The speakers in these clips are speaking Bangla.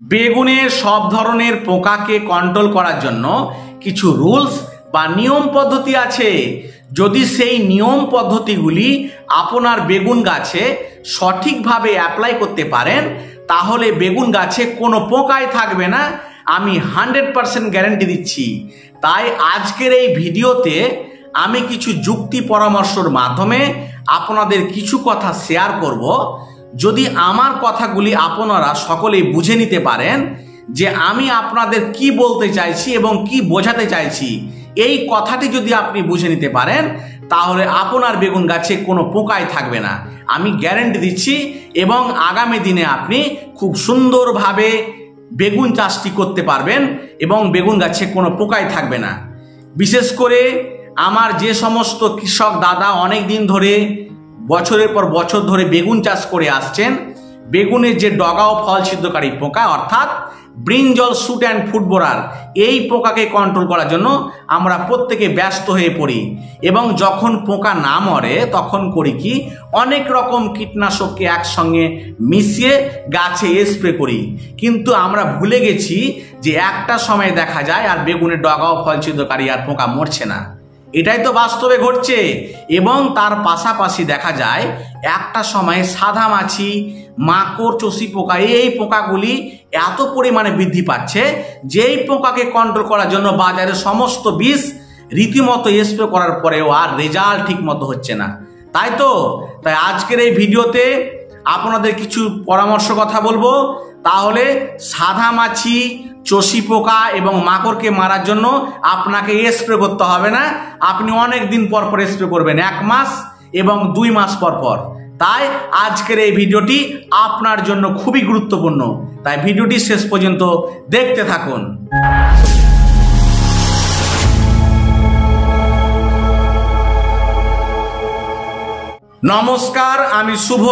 বেগুনের সব ধরনের পোকাকে কন্ট্রোল করার জন্য কিছু রুলস বা নিয়ম পদ্ধতি আছে। যদি সেই নিয়ম পদ্ধতিগুলি আপনার বেগুন গাছে সঠিকভাবে অ্যাপ্লাই করতে পারেন তাহলে বেগুন গাছে কোনো পোকাই থাকবে না, আমি 100% গ্যারান্টি দিচ্ছি। তাই আজকের এই ভিডিওতে আমি কিছু যুক্তি পরামর্শের মাধ্যমে আপনাদের কিছু কথা শেয়ার করব। যদি আমার কথাগুলি আপনারা সকলেই বুঝে নিতে পারেন যে আমি আপনাদের কি বলতে চাইছি এবং কি বোঝাতে চাইছি, এই কথাটি যদি আপনি বুঝে নিতে পারেন তাহলে আপনার বেগুন গাছে কোনো পোকাই থাকবে না, আমি গ্যারান্টি দিচ্ছি। এবং আগামী দিনে আপনি খুব সুন্দরভাবে বেগুন চাষটি করতে পারবেন এবং বেগুন গাছে কোনো পোকাই থাকবে না। বিশেষ করে আমার যে সমস্ত কৃষক দাদা অনেক দিন ধরে বছরের পর বছর ধরে বেগুন চাষ করে আসছেন, বেগুনের যে ডগা ও ফল ছিদ্রকারী পোকা অর্থাৎ ব্রিঞ্জল শুট অ্যান্ড ফুড বোরার, এই পোকাকে কন্ট্রোল করার জন্য আমরা প্রত্যেকে ব্যস্ত হয়ে পড়ি এবং যখন পোকা না মরে তখন করি কি, অনেক রকম কীটনাশককে একসঙ্গে মিশিয়ে গাছে স্প্রে করি। কিন্তু আমরা ভুলে গেছি যে একটা সময় দেখা যায় আর বেগুনের ডগা ও ফল ছিদ্রকারী আর পোকা মরছে না। এটাই তো বাস্তবে ঘটছে। এবং তার পাশাপাশি দেখা যায় একটা সময় সাদা মাছি, মাকড়, চষি পোকা, এই পোকাগুলি এত পরিমাণে বৃদ্ধি পাচ্ছে যেই পোকাকে কন্ট্রোল করার জন্য বাজারে সমস্ত বিষ রীতিমতো স্প্রে করার পরেও আর রেজাল্ট ঠিক মতো হচ্ছে না। তাই আজকের এই ভিডিওতে আপনাদের কিছু পরামর্শ কথা বলবো। তাহলে সাদা মাছি, চষি পোকা এবং মাকড়কে মারার জন্য আপনাকে স্প্রে করতে হবে না, আপনি অনেক দিন পর পর স্প্রে করবেন, 1 মাস এবং 2 মাস পর পর। তাই আজকের এই ভিডিওটি আপনার জন্য খুবই গুরুত্বপূর্ণ, তাই ভিডিওটি শেষ পর্যন্ত দেখতে থাকুন। নমস্কার, আমি শুভ,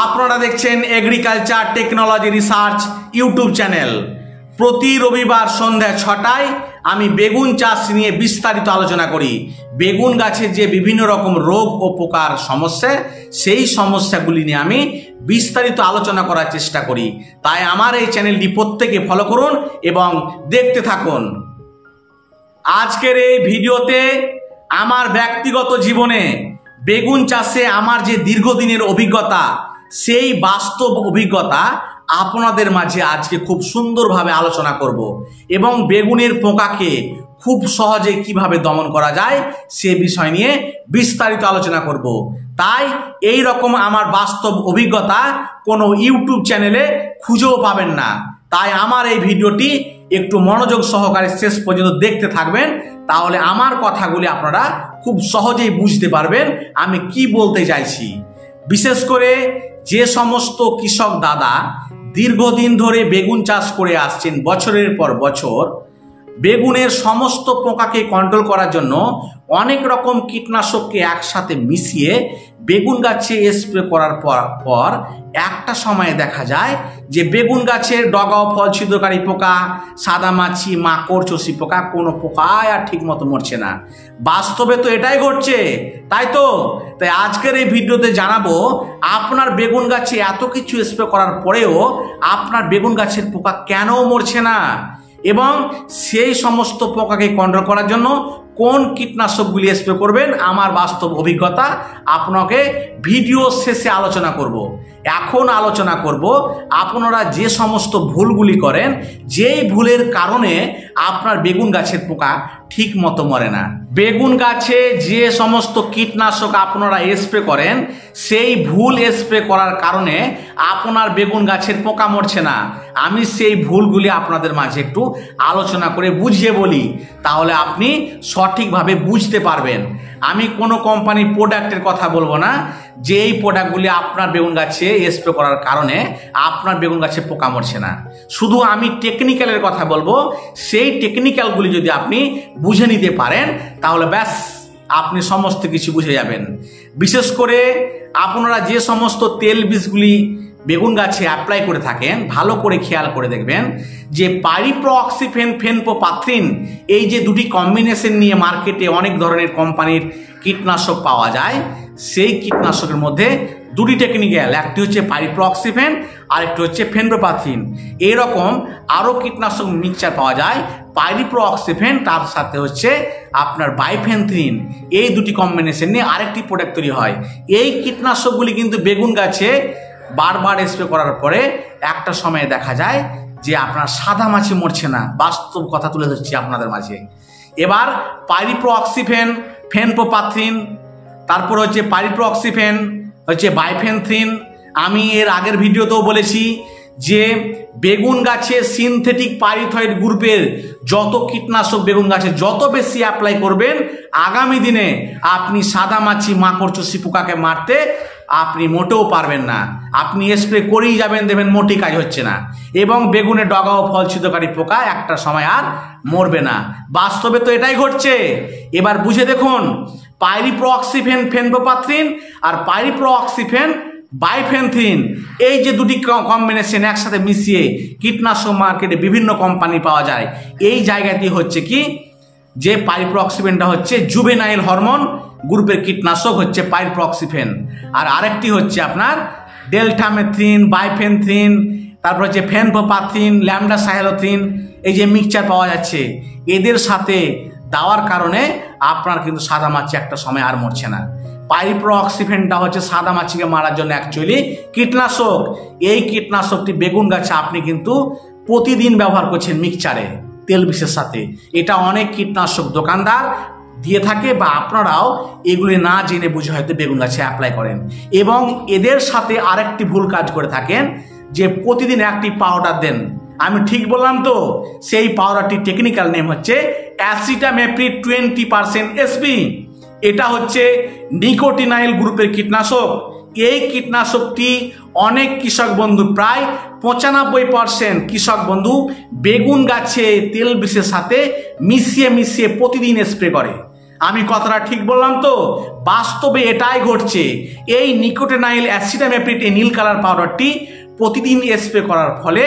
আপনারা দেখছেন agriculture technology research YouTube channel. প্রতি রবিবার সন্ধ্যা 6টায় আমি বেগুন চাষ নিয়ে বিস্তারিত আলোচনা করি। বেগুন গাছের যে বিভিন্ন রকম রোগ ও পোকার সমস্যা, সেই সমস্যাগুলি নিয়ে আমি বিস্তারিত আলোচনা করার চেষ্টা করি। তাই আমার এই চ্যানেলটি প্রত্যেকে ফলো করুন এবং দেখতে থাকুন। আজকের এই ভিডিওতে আমার ব্যক্তিগত জীবনে বেগুন চাষে আমার যে দীর্ঘদিনের অভিজ্ঞতা, সেই বাস্তব অভিজ্ঞতা আপনাদের মাঝে আজকে খুব সুন্দরভাবে আলোচনা করব এবং বেগুনের পোকাকে খুব সহজে কিভাবে দমন করা যায় সে বিষয় নিয়ে বিস্তারিত আলোচনা করব। তাই এই রকম আমার বাস্তব অভিজ্ঞতা কোনো ইউটিউব চ্যানেলে খুঁজেও পাবেন না। তাই আমার এই ভিডিওটি একটু মনোযোগ সহকারে শেষ পর্যন্ত দেখতে থাকবেন, তাহলে আমার কথাগুলি আপনারা খুব সহজেই বুঝতে পারবেন আমি কি বলতে চাইছি। বিশেষ করে যে সমস্ত কৃষক দাদা দীর্ঘদিন ধরে বেগুন চাষ করে আসছেন বছরের পর বছর, বেগুনের সমস্ত পোকাকে কন্ট্রোল করার জন্য অনেক রকম কীটনাশককে একসাথে মিশিয়ে বেগুন গাছে স্প্রে করার পর একটা সময়ে দেখা যায় যে বেগুন গাছের ডগা ও ফল ছিদ্রকারী পোকা, সাদা মাছি, মাকড়, চষি পোকা, কোনো পোকাই আর ঠিক মতো মরছে না। বাস্তবে তো এটাই ঘটছে, তাই আজকের এই ভিডিওতে জানাবো আপনার বেগুন গাছে এত কিছু স্প্রে করার পরেও আপনার বেগুন গাছের পোকা কেন মরছে না এবং সেই সমস্ত পোকাকে কন্ট্রোল করার জন্য কোন কীটনাশকগুলি স্প্রে করবেন। আমার বাস্তব অভিজ্ঞতা আপনাকে ভিডিও শেষে আলোচনা করব। এখন আলোচনা করব আপনারা যে সমস্ত ভুলগুলি করেন, যেই ভুলের কারণে আপনার বেগুন গাছের পোকা ঠিক মতো মরে না। বেগুন গাছে যে সমস্ত কীটনাশক আপনারা স্প্রে করেন, সেই ভুল স্প্রে করার কারণে আপনার বেগুন গাছের পোকা মরছে না। আমি সেই ভুলগুলি আপনাদের মাঝে একটু আলোচনা করে বুঝিয়ে বলি, তাহলে আপনি সঠিকভাবে বুঝতে পারবেন। আমি কোনো কোম্পানির প্রোডাক্টের কথা বলবো না যে এই প্রোডাক্টগুলি আপনার বেগুন গাছে স্প্রে করার কারণে আপনার বেগুন গাছে পোকা মরছে না। শুধু আমি টেকনিক্যালের কথা বলবো, সেই টেকনিক্যালগুলি যদি আপনি বুঝে নিতে পারেন তাহলে ব্যাস আপনি সমস্ত কিছু বুঝে যাবেন। বিশেষ করে আপনারা যে সমস্ত তেল বীজগুলি বেগুন গাছে অ্যাপ্লাই করে থাকেন, ভালো করে খেয়াল করে দেখবেন যে পাইরিপ্রক্সিফেন, ফেনপোপাথ্রিন, এই যে দুটি কম্বিনেশন নিয়ে মার্কেটে অনেক ধরনের কোম্পানির কীটনাশক পাওয়া যায়, সেই কীটনাশকের মধ্যে দুটি টেকনিক্যাল, একটি হচ্ছে পাইরিপ্রক্সিফেন আরেকটি হচ্ছে ফেনপ্রোপাথিন। এরকম আরও কীটনাশক মিক্সচার পাওয়া যায়, পাইরিপ্রোঅক্সিফেন, তার সাথে হচ্ছে আপনার বাইফেনথ্রিন। এই দুটি কম্বিনেশন নিয়ে আরেকটি প্রোডাক্ট তৈরি হয়। এই কীটনাশকগুলি কিন্তু বেগুন গাছে বারবার স্প্রে করার পরে একটা সময়ে দেখা যায় যে আপনার সাদা মাছি মরছে না। বাস্তব কথা তুলে ধরছি আপনাদের মাঝে। এবার পাইরিপ্রোঅক্সিফেন, ফেনপ্রোপাথিন, তারপর হচ্ছে পাইরিপ্রোঅক্সিফেন, হচ্ছে বাইফেনথ্রিন। আমি এর আগের ভিডিওতেও বলেছি যে বেগুন গাছে সিনথেটিক পাইরিথয়েড গ্রুপের যত কীটনাশক বেগুন গাছে যত বেশি অ্যাপ্লাই করবেন, আগামী দিনে আপনি সাদা মাছি, মাকড়, চষি পোকাকে মারতে আপনি মোটেও পারবেন না। আপনি স্প্রে করেই যাবেন, দেবেন, মোটেই কাজ হচ্ছে না। এবং বেগুনের ডগা ও ফল ছিদ্রকারী পোকা একটা সময় আর মরবে না। বাস্তবে তো এটাই ঘটছে। এবার বুঝে দেখুন, পাইরিপ্রোঅক্সিফেন, ফেনপ্রোপাথিন আর পাইরিপ্রোঅক্সিফেন, বাইফেনথ্রিন, এই যে দুটি কম্বিনেশন একসাথে মিশিয়ে কীটনাশক মার্কেটে বিভিন্ন কোম্পানি পাওয়া যায়। এই জায়গাটি হচ্ছে কি যে পাইরিপ্রোঅক্সিফেনটা হচ্ছে জুভেনাইল হরমোন গ্রুপের কীটনাশক, হচ্ছে পাইরিপ্রোঅক্সিফেন। আর আরেকটি হচ্ছে আপনার ডেল্টামেথ্রিন, বাইফেনথ্রিন, তারপর হচ্ছে ফেনপ্রোপাথিন, ল্যামডাসাইলোথ্রিন। এই যে মিক্সচার পাওয়া যাচ্ছে, এদের সাথে দেওয়ার কারণে আপনার কিন্তু সাদা মাছি একটা সময় আর মরছে না। পাইরিপ্রোঅক্সিফেনটা হচ্ছে সাদা মাছিকে মারার জন্য অ্যাকচুয়ালি কীটনাশক। এই কীটনাশকটি বেগুন গাছে আপনি কিন্তু প্রতিদিন ব্যবহার করছেন মিক্সচারে, তেল বিষের সাথে। এটা অনেক কীটনাশক দোকানদার দিয়ে থাকে, বা আপনারাও এগুলি না জেনে বুঝে হয়তো বেগুন গাছে অ্যাপ্লাই করেন। এবং এদের সাথে আরেকটি ভুল কাজ করে থাকেন যে প্রতিদিন একটি পাউডার দেন। আমি ঠিক বললাম তো? সেই পাউডারটির টেকনিক্যাল নেম হচ্ছে অ্যাসিটামেপ্রিড 20% SP। এটা হচ্ছে নিকোটিনাইল গ্রুপের কীটনাশক। এই কীটনাশকটি অনেক কৃষক বন্ধু, প্রায় 95% কৃষক বন্ধু বেগুন গাছে তেল বিষের সাথে মিশিয়ে প্রতিদিন স্প্রে করে। আমি কথাটা ঠিক বললাম তো? বাস্তবে এটাই ঘটছে। এই নিকোটিনাইল অ্যাসিটামেপ্রিড, এই নীল কালার পাউডারটি প্রতিদিন স্প্রে করার ফলে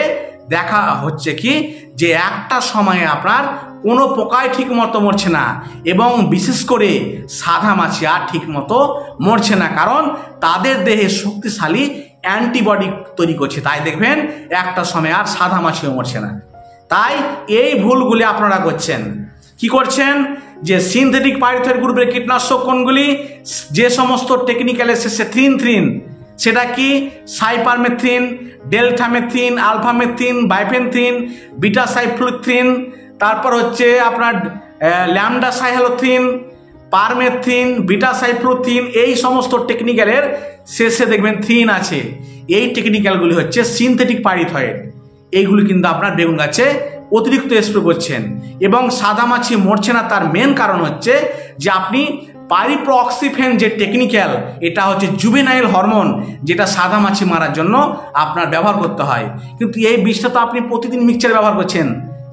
দেখা হচ্ছে কি যে একটা সময়ে আপনার কোনো পোকায় ঠিক মতো মরছে না, এবং বিশেষ করে সাদা মাছি আর ঠিক মতো মরছে না, কারণ তাদের দেহে শক্তিশালী অ্যান্টিবডি তৈরি করছে। তাই দেখবেন একটা সময় আর সাদা মাছিও মরছে না। তাই এই ভুলগুলি আপনারা করছেন। কি করছেন? যে সিনথেটিক পাইরিথয়েড গ্রুপের কীটনাশক কোনগুলি? যে সমস্ত টেকনিক্যালের শেষে থ্রিন, সেটা কি? সাইপারমেথ্রিন, ডেল্টামেথ্রিন, আলফামেথ্রিন, বাইফেনথ্রিন, বিটাসাইফ্লুথ্রিন, তারপর হচ্ছে আপনার ল্যামডাসাইলোথ্রিন, পারমেথ্রিন, বিটাসাইফ্লুথ্রিন। এই সমস্ত টেকনিক্যালের শেষে দেখবেন থ্রিন আছে। এই টেকনিক্যালগুলি হচ্ছে সিনথেটিক পাইরিথয়েড। এইগুলি কিন্তু আপনার বেগুন গাছে অতিরিক্ত স্প্রে করছেন এবং সাদা মাছি মরছে না। তার মেন কারণ হচ্ছে যে আপনি পাইরিপ্রোঅক্সিফেন যে টেকনিক্যাল, এটা হচ্ছে জুভেনাইল হরমোন, যেটা সাদা মাছি মারার জন্য আপনার ব্যবহার করতে হয়। কিন্তু এই বিষটা তো আপনি প্রতিদিন মিক্সচার ব্যবহার করছেন,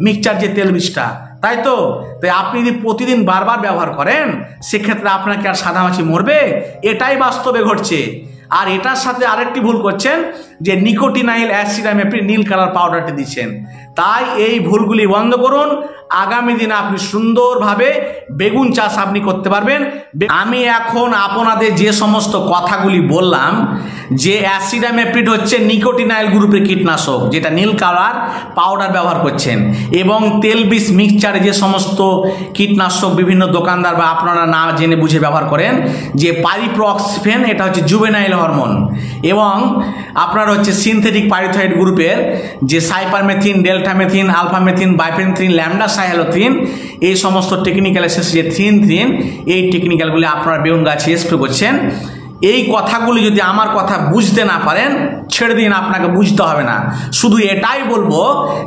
মিক্সচার যে তেল বিষটা, তাই তো? তাই আপনি যদি প্রতিদিন বারবার ব্যবহার করেন, সেক্ষেত্রে আপনাকে আর সাদা মাছি মরবে? এটাই বাস্তবে ঘটছে। আর এটার সাথে আরেকটি ভুল করছেন যে নিকোটিনাইল অ্যাসিটামেপ্রিড নীল কালার পাউডারটি দিচ্ছেন। তাই এই ভুলগুলি বন্ধ করুন। আগামী দিনে আপনি সুন্দরভাবে বেগুন চাষ আপনি করতে পারবেন। আমি এখন আপনাদের যে সমস্ত কথাগুলি বললাম, যে অ্যাসিটামেপ্রিড হচ্ছে নিকোটিনাইল গ্রুপের কীটনাশক, যেটা নীল কালার পাউডার ব্যবহার করছেন, এবং তেল বিষ মিক্সচারে যে সমস্ত কীটনাশক বিভিন্ন দোকানদার বা আপনারা না জেনে বুঝে ব্যবহার করেন, যে পাইরিপ্রোঅক্সিফেন, এটা হচ্ছে জুভেনাইল হরমোন, এবং আপনার হচ্ছে সিনথেটিক পাইরিথয়েড গ্রুপের যে সাইপারমেথ্রিন, ডেল্টামেথ্রিন, আলফামেথ্রিন, বাইফেনথ্রিন, ল্যামডাসাইলোথ্রিন, এই সমস্ত টেকনিক্যালের শেষে যে থ্রিন, এই টেকনিক্যালগুলি আপনারা বেগুন গাছে স্প্রে করছেন। এই কথাগুলি যদি আমার কথা বুঝতে না পারেন, ছেড়ে দিন, আপনাকে বুঝতে হবে না। শুধু এটাই বলবো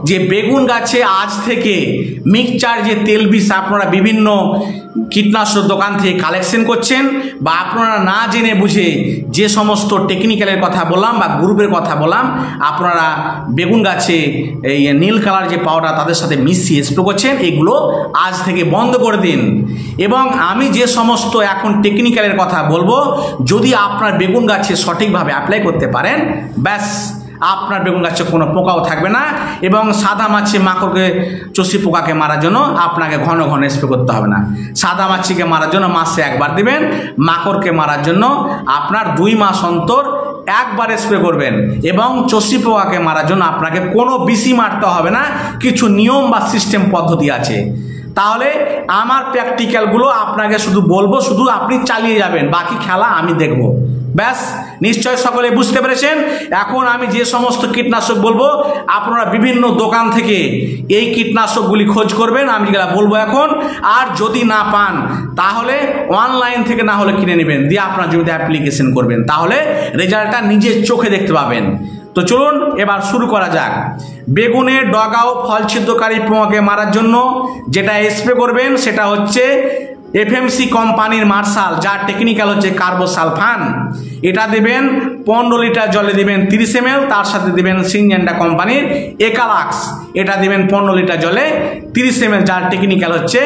যে বেগুন গাছে আজ থেকে মিক্সচার যে তেল বিষ আপনারা বিভিন্ন কীটনাশক দোকান থেকে কালেকশন করছেন, বা আপনারা না জেনে বুঝে যে সমস্ত টেকনিক্যালের কথা বললাম বা গ্রুপের কথা বললাম, আপনারা বেগুন গাছে এই নীল কালার যে পাউডার তাদের সাথে মিশিয়ে স্প্রে করছেন, এগুলো আজ থেকে বন্ধ করে দিন। এবং আমি যে সমস্ত এখন টেকনিক্যালের কথা বলবো, যদি আপনার বেগুন গাছে সঠিকভাবে অ্যাপ্লাই করতে পারেন, ব্যাস আপনার বেগুন গাছে কোনো পোকাও থাকবে না, এবং সাদা মাছি, মাকড়কে, চষি পোকাকে মারার জন্য আপনাকে ঘন ঘন স্প্রে করতে হবে না। সাদা মাছিকে মারার জন্য মাসে একবার দিবেন, মাকড়কে মারার জন্য আপনার 2 মাস অন্তর একবার স্প্রে করবেন এবং চষি পোকাকে মারার জন্য আপনাকে কোনো বিসি মারতে হবে না, কিছু নিয়ম বা সিস্টেম পদ্ধতি আছে। তাহলে আমার প্র্যাকটিক্যালগুলো আপনাকে শুধু বলবো, শুধু আপনি চালিয়ে যাবেন, বাকি খেলা আমি দেখব। ব্যাস, নিশ্চয় সকলে বুঝতে পেরেছেন। এখন আমি যে সমস্ত কীটনাশক বলবো আপনারা বিভিন্ন দোকান থেকে এই কীটনাশকগুলি খোঁজ করবেন, আমি যেগুলো বলবো এখন। আর যদি না পান তাহলে অনলাইন থেকে না হলে কিনে নেবেন, দিয়ে আপনার জমিতে অ্যাপ্লিকেশন করবেন, তাহলে রেজাল্টটা নিজের চোখে দেখতে পাবেন। তো চলুন এবার শুরু করা যাক। বেগুনের ডগা ও ফল ছিদ্রকারী পোকাকে মারার জন্য যেটা স্প্রে করবেন সেটা হচ্ছে এফএমসি কোম্পানির মার্শাল, যার টেকনিক্যাল হচ্ছে কার্বোসালফান। এটা দেবেন 15 লিটার জলে দিবেন 30 ml, তার সাথে দিবেন সিনজেন্টা কোম্পানির একালাক্স, এটা দিবেন 15 লিটার জলে 30 ml, যার টেকনিক্যাল হচ্ছে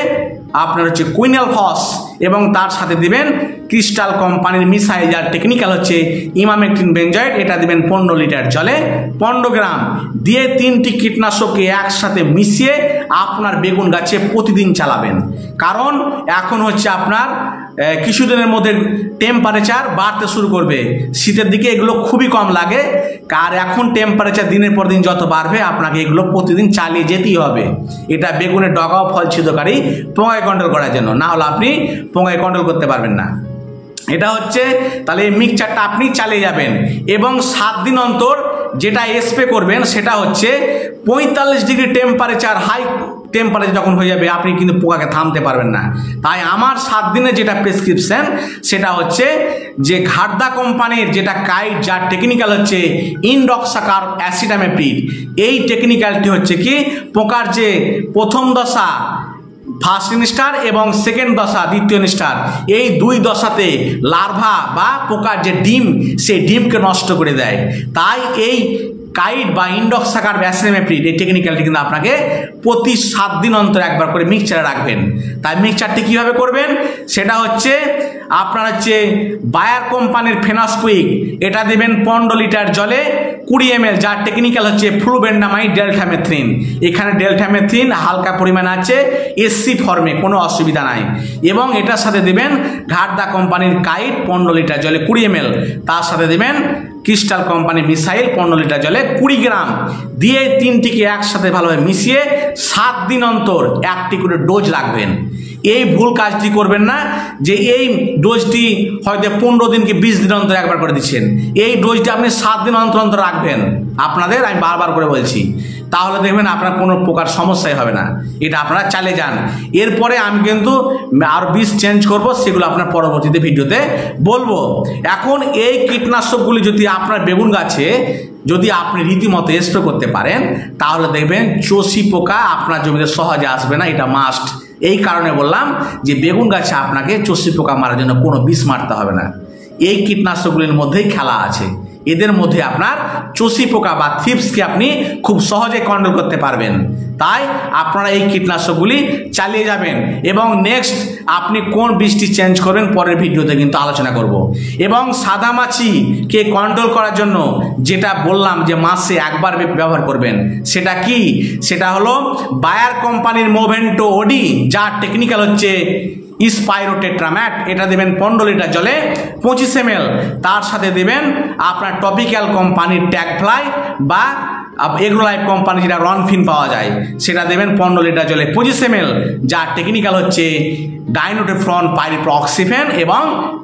আপনার হচ্ছে কুইনাল ফস, এবং তার সাথে দিবেন ক্রিস্টাল কোম্পানির মিসাইল, যার টেকনিক্যাল হচ্ছে ইমামেকটিন বেনজয়েড, এটা দিবেন 15 লিটার জলে 15 গ্রাম, দিয়ে 3টি কীটনাশককে একসাথে মিশিয়ে আপনার বেগুন গাছে প্রতিদিন চালাবেন। কারণ এখন হচ্ছে আপনার কিছুদিনের মধ্যে টেম্পারেচার বাড়তে শুরু করবে, শীতের দিকে এগুলো খুবই কম লাগে, আর এখন টেম্পারেচার দিনের পর দিন যত বাড়বে আপনাকে এগুলো প্রতিদিন চালিয়ে যেতেই হবে। এটা বেগুনের ডগা ও ফল ছিদ্রকারী পোকায় কন্ট্রোল করার জন্য, না হলে আপনি পোকায় কন্ট্রোল করতে পারবেন না। এটা হচ্ছে তাহলে এই মিক্সচারটা আপনি চালিয়ে যাবেন, এবং 7 দিন অন্তর যেটা স্প্রে করবেন সেটা হচ্ছে 45 ডিগ্রি টেম্পারেচার, হাই টেম্পারেচার যখন হয়ে যাবে আপনি কিন্তু পোকাকে থামতে পারবেন না। তাই আমার 7 দিনের যেটা প্রেসক্রিপশন সেটা হচ্ছে যে ঘাটদা কোম্পানির যেটা কাইট, যার টেকনিক্যাল হচ্ছে ইনডক্সাকার অ্যাসিটামেপ্রিড, এই টেকনিক্যালটি হচ্ছে কি পোকার যে প্রথম দশা ফার্স্ট ইনস্টার এবং সেকেন্ড দশা দ্বিতীয় ইনস্টার, এই 2 দশাতে লার্ভা বা পোকার যে ডিম সেই ডিমকে নষ্ট করে দেয়। তাই এই কাইট বা ইনডক্সাকার অ্যাসিটামেপ্রিড এই টেকনিক্যালটি কিন্তু আপনাকে প্রতি 7 দিন অন্তর একবার করে মিক্সচারে রাখবেন। তাই মিক্সচারটি কীভাবে করবেন সেটা হচ্ছে আপনার হচ্ছে বায়ার কোম্পানির ফেনাসকুইক, এটা দেবেন 15 লিটার জলে 20 ml, যার টেকনিক্যাল হচ্ছে ফ্লুবেন্ডামাইড ডেল্টামেথ্রিন, এখানে ডেল্টামেথ্রিন হালকা পরিমাণে আছে, এসসি ফর্মে, কোনো অসুবিধা নাই। এবং এটার সাথে দেবেন ঘাটদা কোম্পানির কাইট 15 লিটার জলে 20 ml, তার সাথে দেবেন ক্রিস্টাল কোম্পানির মিসাইল 15 লিটার জলে 20 গ্রাম, দিয়ে 3টিকে একসাথে ভালোভাবে মিশিয়ে 7 দিন অন্তর 1টি করে ডোজ রাখবেন। এই ভুল কাজটি করবেন না যে এই ডোজটি হয়তো 15 দিন কি 20 দিন অন্তর একবার করে দিচ্ছেন, এই ডোজটি আপনি 7 দিন অন্তর অন্তর রাখবেন। আপনাদের আমি বারবার করে বলছি, তাহলে দেখবেন আপনার কোনো প্রকার সমস্যাই হবে না। এটা আপনারা চালিয়ে যান। এরপরে আমি কিন্তু আরও বিষ চেঞ্জ করব, সেগুলো আপনার পরবর্তীতে ভিডিওতে বলবো। এখন এই কীটনাশকগুলি যদি আপনার বেগুন গাছে যদি আপনি রীতিমতো স্প্রে করতে পারেন তাহলে দেখবেন চষি পোকা আপনার জমিতে সহজে আসবে না, এটা মাস্ট। এই কারণে বললাম যে বেগুন গাছে আপনাকে চষি পোকা মারার জন্য কোনো বিষ মারতে হবে না, এই কীটনাশকগুলির মধ্যেই খেলা আছে। এদের মধ্যে আপনার চষি পোকা বা থ্রিপসকে আপনি খুব সহজে কন্ট্রোল করতে পারবেন। তাই আপনারা এই কীটনাশকগুলি চালিয়ে যাবেন, এবং নেক্সট আপনি কোন বীজটি চেঞ্জ করবেন পরের ভিডিওতে কিন্তু আলোচনা করব। এবং সাদামাছিকে কন্ট্রোল করার জন্য যেটা বললাম যে মাসে একবার ব্যবহার করবেন, সেটা কি? সেটা হলো বায়ার কোম্পানির মোভেন্টো ওডি, যার টেকনিক্যাল হচ্ছে স্পাইরোটেট্রাম্যাট, এটা দেবেন 15 লিটার জলে 25 ml, তার সাথে দেবেন আপনার টপিক্যাল কোম্পানির ট্যাগফ্লাই বা এগ্রোলাইফ কোম্পানি যেটা রনফিন পাওয়া যায় সেটা দেবেন 15 লিটার জলে 25 ml, যার টেকনিক্যাল হচ্ছে ডাইনোটেফ্রন পাইরিপ্রক্সিফেন এবং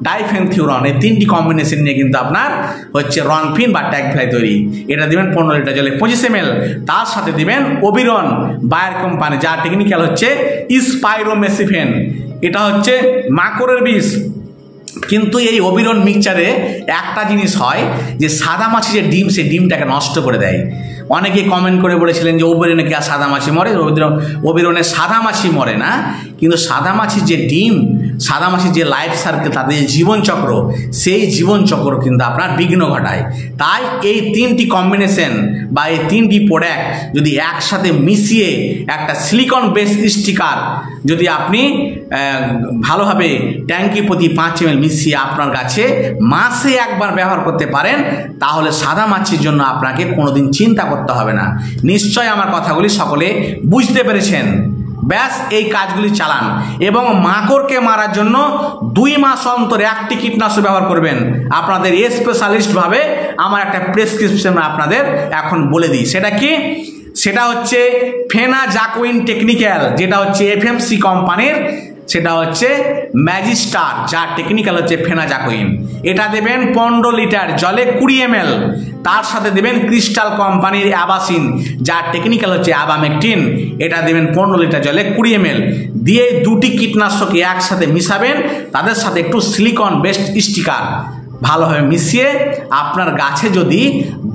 ডাইফেনথিউরন, এই 3টি কম্বিনেশন নিয়ে কিন্তু আপনার হচ্ছে রনফিন বা ট্যাগফ্লাই তৈরি। এটা দেবেন 15 লিটার জলে 25 ml, তার সাথে দেবেন ওবিরন বায়ার কোম্পানি, যার টেকনিক্যাল হচ্ছে স্পাইরোমেসিফেন, এটা হচ্ছে মাকড়ের বিষ। কিন্তু এই ওবিরন মিক্সচারে একটা জিনিস হয় যে সাদা মাছি যে ডিম, সেই ডিমটাকে নষ্ট করে দেয়। অনেকে কমেন্ট করে বলেছিলেন যে ওবিরনে কি আর সাদা মাছি মরে? ওবিরনে সাদা মাছি মরে না, কিন্তু সাদা মাছির যে ডিম, সাদা মাছির যে লাইফ সার্কেল, তাদের জীবনচক্র, সেই জীবনচক্র কিন্তু আপনার বিঘ্ন ঘটায়। তাই এই 3টি কম্বিনেশন বা এই 3টি প্রোডাক্ট যদি একসাথে মিশিয়ে একটা সিলিকন বেস স্টিকার যদি আপনি ভালোভাবে ট্যাঙ্কি প্রতি 5 ml মিশিয়ে আপনার গাছে মাসে একবার ব্যবহার করতে পারেন, তাহলে সাদা মাছির জন্য আপনাকে কোনোদিন চিন্তা করতে হবে না। নিশ্চয় আমার কথাগুলি সকলে বুঝতে পেরেছেন। ব্যাস এই কাজগুলি চালান এবং মাকড়কে মারার জন্য 2 মাস অন্তর একটি কীটনাশক ব্যবহার করবেন। আপনাদের স্পেশালিস্ট ভাবে আমার একটা প্রেসক্রিপশন আপনাদের এখন বলে দিই, সেটা কি? সেটা হচ্ছে ফেনাজাকুইন টেকনিক্যাল, যেটা হচ্ছে এফএমসি কোম্পানির, সেটা হচ্ছে ম্যাজিস্টার, যার টেকনিক্যাল হচ্ছে ফেনাজাকুইন। এটা দেবেন 15 লিটার জলে 20 ml। তার সাথে দেবেন ক্রিস্টাল কোম্পানির অ্যাবাসিন, যার টেকনিক্যাল হচ্ছে অ্যাবামেকটিন। এটা দেবেন 15 লিটার জলে 20 ml দিয়ে 2টি কীটনাশক একসাথে মিশাবেন, তাদের সাথে একটু সিলিকন বেসড স্টিকার ভালোভাবে মিশিয়ে আপনার গাছে যদি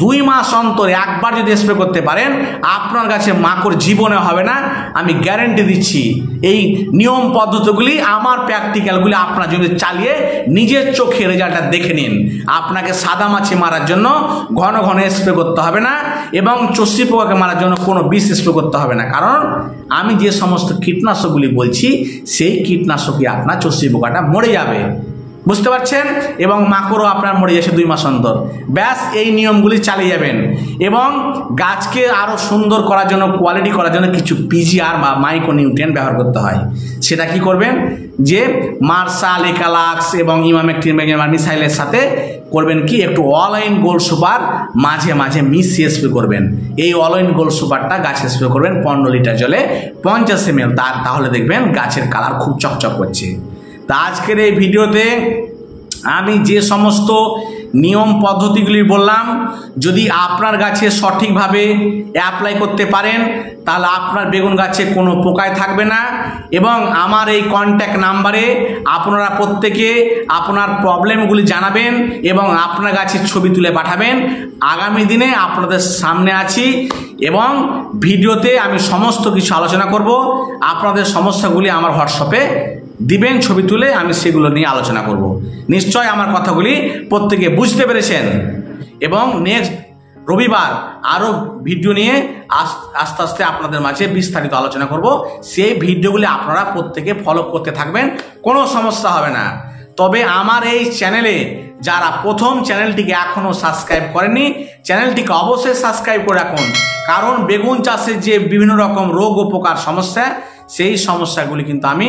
2 মাস অন্তর একবার যদি স্প্রে করতে পারেন, আপনার গাছে মাকড় জীবনে হবে না, আমি গ্যারেন্টি দিচ্ছি। এই নিয়ম পদ্ধতিগুলি, আমার প্র্যাকটিক্যালগুলি আপনার জন্য চালিয়ে নিজের চোখে রেজাল্টটা দেখে নিন। আপনাকে সাদা মাছি মারার জন্য ঘন ঘন স্প্রে করতে হবে না এবং চষি পোকাকে মারার জন্য কোনো বিষ স্প্রে করতে হবে না, কারণ আমি যে সমস্ত কীটনাশকগুলি বলছি সেই কীটনাশকই আপনার চষি পোকাটা মরে যাবে, বুঝতে পারছেন? এবং মাকড়ও আপনার মরে যাচ্ছে 2 মাস অন্তর। ব্যাস এই নিয়মগুলি চালিয়ে যাবেন এবং গাছকে আরও সুন্দর করার জন্য, কোয়ালিটি করার জন্য কিছু পিজিআর বা মাইক্রোনিউট্রিয়েন্ট ব্যবহার করতে হয়। সেটা কি করবেন? যে মার্শাল, একালাক্স এবং ইমামেকটিন মিসাইলের সাথে করবেন কি, একটু অল-ইন গোল্ড সুপার মাঝে মাঝে মিশিয়ে স্প্রে করবেন। এই অল-ইন গোল্ড সুপারটা গাছে স্প্রে করবেন 15 লিটার জলে 50 ml। তাহলে দেখবেন গাছের কালার খুব চকচক করছে। তা আজকের এই ভিডিওতে আমি যে সমস্ত নিয়ম পদ্ধতিগুলি বললাম, যদি আপনার গাছে সঠিকভাবে অ্যাপ্লাই করতে পারেন তাহলে আপনার বেগুন গাছে কোনো পোকায় থাকবে না। এবং আমার এই কন্ট্যাক্ট নাম্বারে আপনারা প্রত্যেকে আপনার প্রবলেমগুলি জানাবেন এবং আপনার গাছের ছবি তুলে পাঠাবেন। আগামী দিনে আপনাদের সামনে আছি এবং ভিডিওতে আমি সমস্ত কিছু আলোচনা করব। আপনাদের সমস্যাগুলি আমার হোয়াটসঅ্যাপে দিবেন ছবি তুলে, আমি সেগুলো নিয়ে আলোচনা করব। নিশ্চয় আমার কথাগুলি প্রত্যেকে বুঝতে পেরেছেন এবং নেক্সট রবিবার আরও ভিডিও নিয়ে আস্তে আস্তে আপনাদের মাঝে বিস্তারিত আলোচনা করব। সেই ভিডিওগুলি আপনারা প্রত্যেকে ফলো করতে থাকবেন, কোনো সমস্যা হবে না। তবে আমার এই চ্যানেলে যারা প্রথম চ্যানেলটিকে এখনও সাবস্ক্রাইব করেননি, চ্যানেলটিকে অবশ্যই সাবস্ক্রাইব করে রাখুন, কারণ বেগুন চাষের যে বিভিন্ন রকম রোগ ও পোকার সমস্যা, সেই সমস্যাগুলি কিন্তু আমি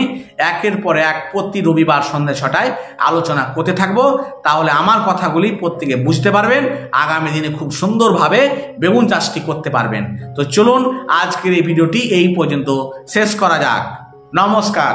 একের পর এক প্রতি রবিবার সন্ধ্যা 6টায় আলোচনা করতে থাকবো। তাহলে আমার কথাগুলি প্রত্যেকে বুঝতে পারবেন, আগামী দিনে খুব সুন্দরভাবে বেগুন চাষটি করতে পারবেন। তো চলুন আজকের এই ভিডিওটি এই পর্যন্ত শেষ করা যাক। নমস্কার।